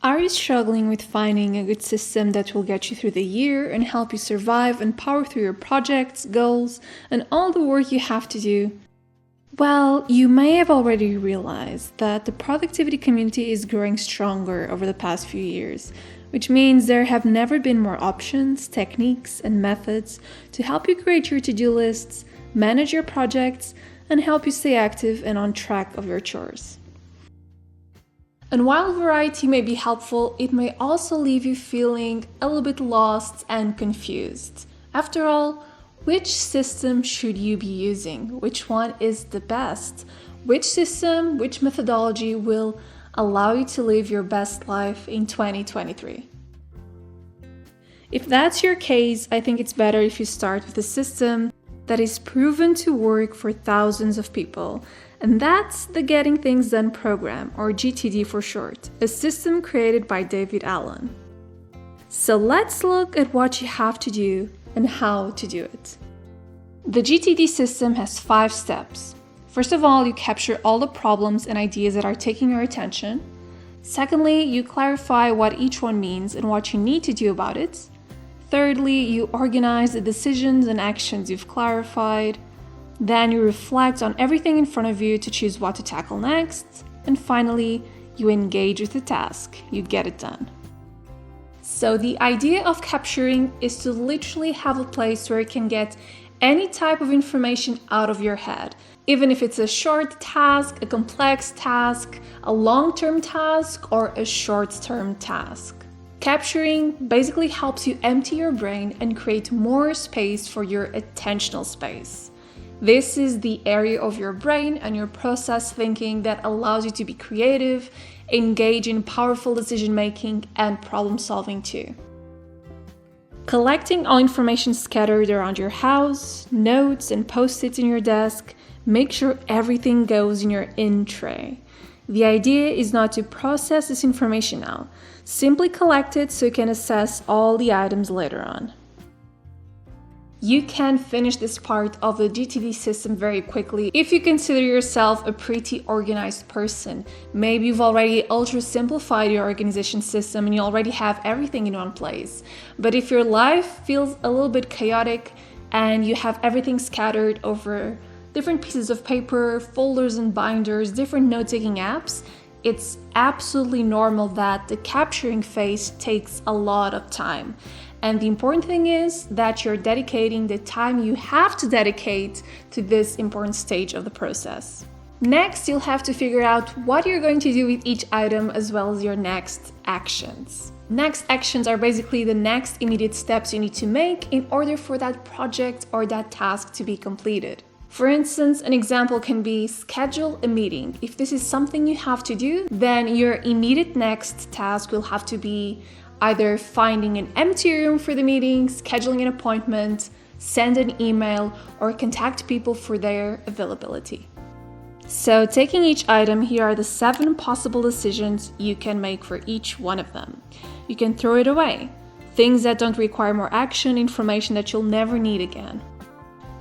Are you struggling with finding a good system that will get you through the year and help you survive and power through your projects, goals, and all the work you have to do? Well, you may have already realized that the productivity community is growing stronger over the past few years, which means there have never been more options, techniques, and methods to help you create your to-do lists, manage your projects, and help you stay active and on track of your chores. And while variety may be helpful, it may also leave you feeling a little bit lost and confused. After all, which system should you be using? Which one is the best? Which system, which methodology will allow you to live your best life in 2023? If that's your case, I think it's better if you start with a system that is proven to work for thousands of people. And that's the Getting Things Done program, or GTD for short, a system created by David Allen. So let's look at what you have to do and how to do it. The GTD system has 5 steps. First of all, you capture all the problems and ideas that are taking your attention. Secondly, you clarify what each one means and what you need to do about it. Thirdly, you organize the decisions and actions you've clarified. Then you reflect on everything in front of you to choose what to tackle next. And finally, you engage with the task. You get it done. So the idea of capturing is to literally have a place where you can get any type of information out of your head. Even if it's a short task, a complex task, a long-term task, or a short-term task. Capturing basically helps you empty your brain and create more space for your attentional space. This is the area of your brain and your process thinking that allows you to be creative, engage in powerful decision-making, and problem-solving too. Collecting all information scattered around your house, notes and post-its in your desk, make sure everything goes in your in tray. The idea is not to process this information now. Simply collect it so you can assess all the items later on. You can finish this part of the GTD system very quickly if you consider yourself a pretty organized person. Maybe you've already ultra simplified your organization system and you already have everything in one place. But if your life feels a little bit chaotic and you have everything scattered over different pieces of paper, folders and binders, different note-taking apps, it's absolutely normal that the capturing phase takes a lot of time. And the important thing is that you're dedicating the time you have to dedicate to this important stage of the process. Next, you'll have to figure out what you're going to do with each item as well as your next actions. Next actions are basically the next immediate steps you need to make in order for that project or that task to be completed. For instance, an example can be schedule a meeting. If this is something you have to do, then your immediate next task will have to be either finding an empty room for the meeting, scheduling an appointment, send an email, or contact people for their availability. So taking each item, here are the 7 possible decisions you can make for each one of them. You can throw it away. Things that don't require more action, information that you'll never need again.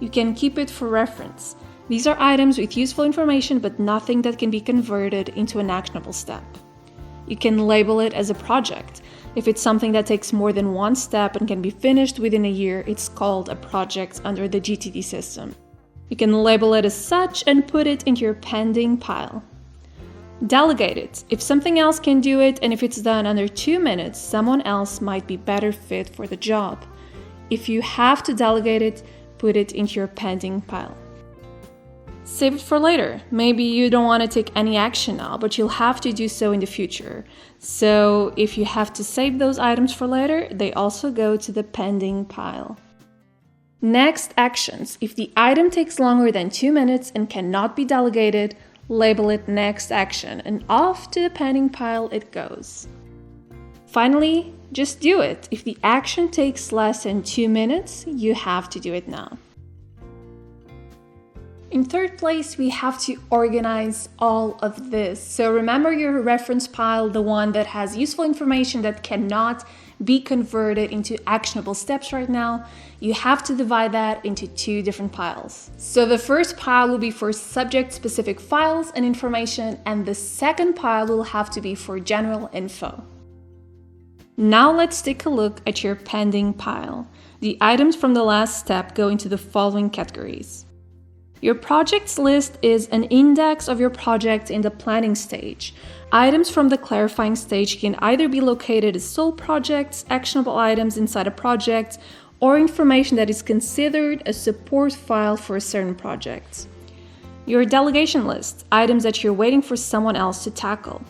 You can keep it for reference. These are items with useful information but nothing that can be converted into an actionable step. You can label it as a project. If it's something that takes more than one step and can be finished within a year, it's called a project under the GTD system. You can label it as such and put it into your pending pile. Delegate it. If something else can do it and if it's done under 2 minutes, someone else might be better fit for the job. If you have to delegate it, put it into your pending pile. Save it for later. Maybe you don't want to take any action now, but you'll have to do so in the future. So if you have to save those items for later, they also go to the pending pile. Next, actions. If the item takes longer than 2 minutes and cannot be delegated, label it next action and off to the pending pile it goes. Finally, just do it. If the action takes less than 2 minutes, you have to do it now. In third place, we have to organize all of this. So remember your reference pile, the one that has useful information that cannot be converted into actionable steps right now. You have to divide that into 2 different piles. So the first pile will be for subject-specific files and information, and the second pile will have to be for general info. Now let's take a look at your pending pile. The items from the last step go into the following categories. Your projects list is an index of your project in the planning stage. Items from the clarifying stage can either be located as sole projects, actionable items inside a project, or information that is considered a support file for a certain project. Your delegation list, items that you're waiting for someone else to tackle.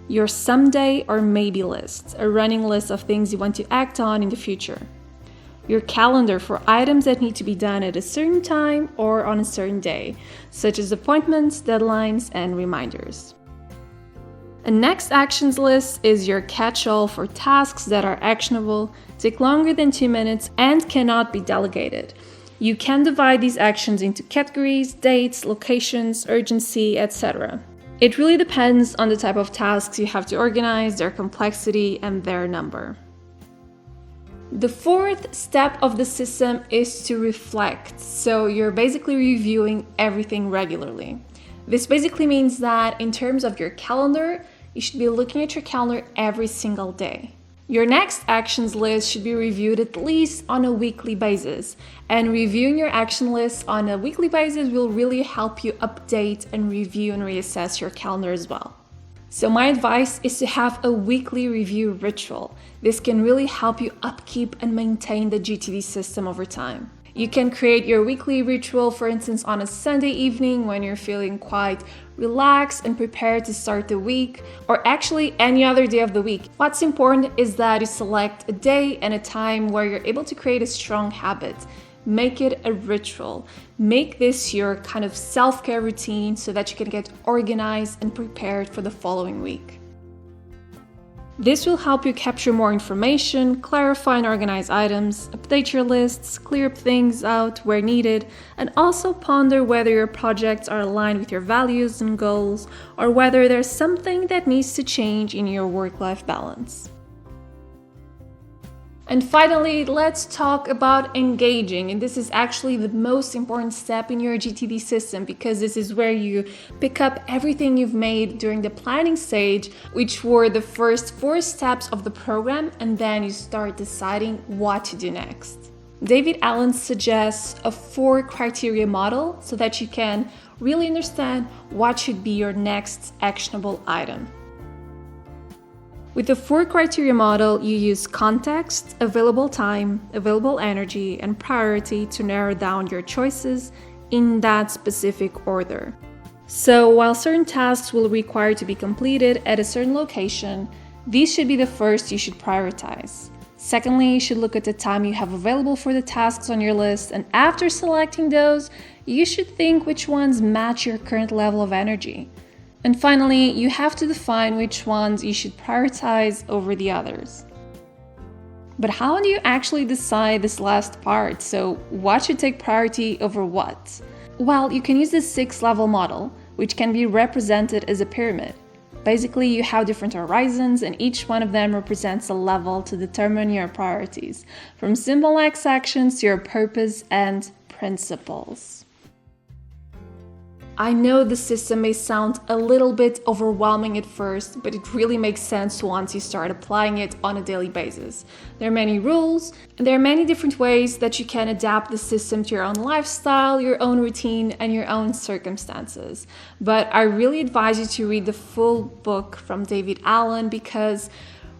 Your someday or maybe list, a running list of things you want to act on in the future. Your calendar for items that need to be done at a certain time or on a certain day, such as appointments, deadlines, and reminders. A next actions list is your catch-all for tasks that are actionable, take longer than 2 minutes, and cannot be delegated. You can divide these actions into categories, dates, locations, urgency, etc. It really depends on the type of tasks you have to organize, their complexity, and their number. The fourth step of the system is to reflect. So you're basically reviewing everything regularly. This basically means that in terms of your calendar, you should be looking at your calendar every single day. Your next actions list should be reviewed at least on a weekly basis. And reviewing your action list on a weekly basis will really help you update and review and reassess your calendar as well. So my advice is to have a weekly review ritual. This can really help you upkeep and maintain the GTD system over time. You can create your weekly ritual, for instance, on a Sunday evening when you're feeling quite relaxed and prepared to start the week, or actually any other day of the week. What's important is that you select a day and a time where you're able to create a strong habit. Make it a ritual. Make this your kind of self-care routine so that you can get organized and prepared for the following week. This will help you capture more information, clarify and organize items, update your lists, clear up things out where needed, and also ponder whether your projects are aligned with your values and goals, or whether there's something that needs to change in your work-life balance. And finally, let's talk about engaging. And this is actually the most important step in your GTD system, because this is where you pick up everything you've made during the planning stage, which were the first 4 steps of the program, and then you start deciding what to do next. David Allen suggests a 4 criteria model so that you can really understand what should be your next actionable item. With the 4 criteria model, you use context, available time, available energy, and priority to narrow down your choices in that specific order. So while certain tasks will require to be completed at a certain location, these should be the first you should prioritize. Secondly, you should look at the time you have available for the tasks on your list, and after selecting those, you should think which ones match your current level of energy. And finally, you have to define which ones you should prioritize over the others. But how do you actually decide this last part? So what should take priority over what? Well, you can use the 6-level model, which can be represented as a pyramid. Basically, you have different horizons, and each one of them represents a level to determine your priorities, from simple X actions to your purpose and principles. I know the system may sound a little bit overwhelming at first, but it really makes sense once you start applying it on a daily basis. There are many rules, and there are many different ways that you can adapt the system to your own lifestyle, your own routine, and your own circumstances. But I really advise you to read the full book from David Allen, because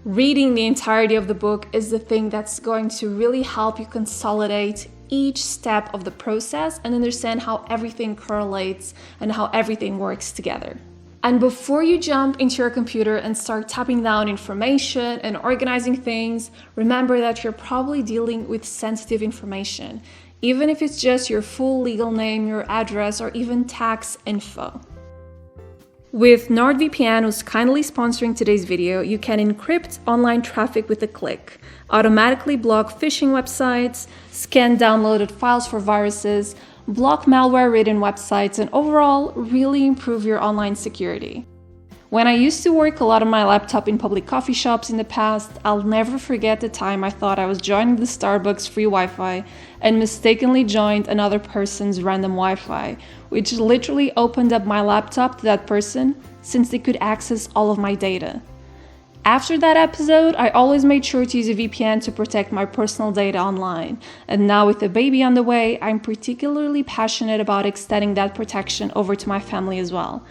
reading the entirety of the book is the thing that's going to really help you consolidate each step of the process and understand how everything correlates and how everything works together. And before you jump into your computer and start typing down information and organizing things, remember that you're probably dealing with sensitive information, even if it's just your full legal name, your address, or even tax info. With NordVPN, who's kindly sponsoring today's video, you can encrypt online traffic with a click, automatically block phishing websites, scan downloaded files for viruses, block malware-ridden websites, and overall really improve your online security. When I used to work a lot on my laptop in public coffee shops in the past, I'll never forget the time I thought I was joining the Starbucks free Wi-Fi and mistakenly joined another person's random Wi-Fi, which literally opened up my laptop to that person since they could access all of my data. After that episode, I always made sure to use a VPN to protect my personal data online. And now with a baby on the way, I'm particularly passionate about extending that protection over to my family as well.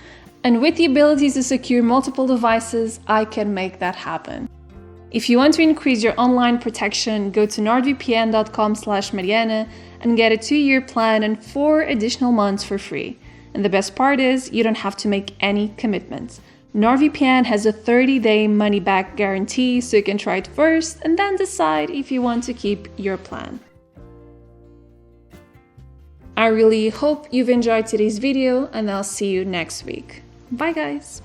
And with the ability to secure multiple devices, I can make that happen. If you want to increase your online protection, go to nordvpn.com/Mariana and get a 2-year plan and 4 additional months for free. And the best part is, you don't have to make any commitments. NordVPN has a 30-day money-back guarantee, so you can try it first and then decide if you want to keep your plan. I really hope you've enjoyed today's video, and I'll see you next week. Bye guys!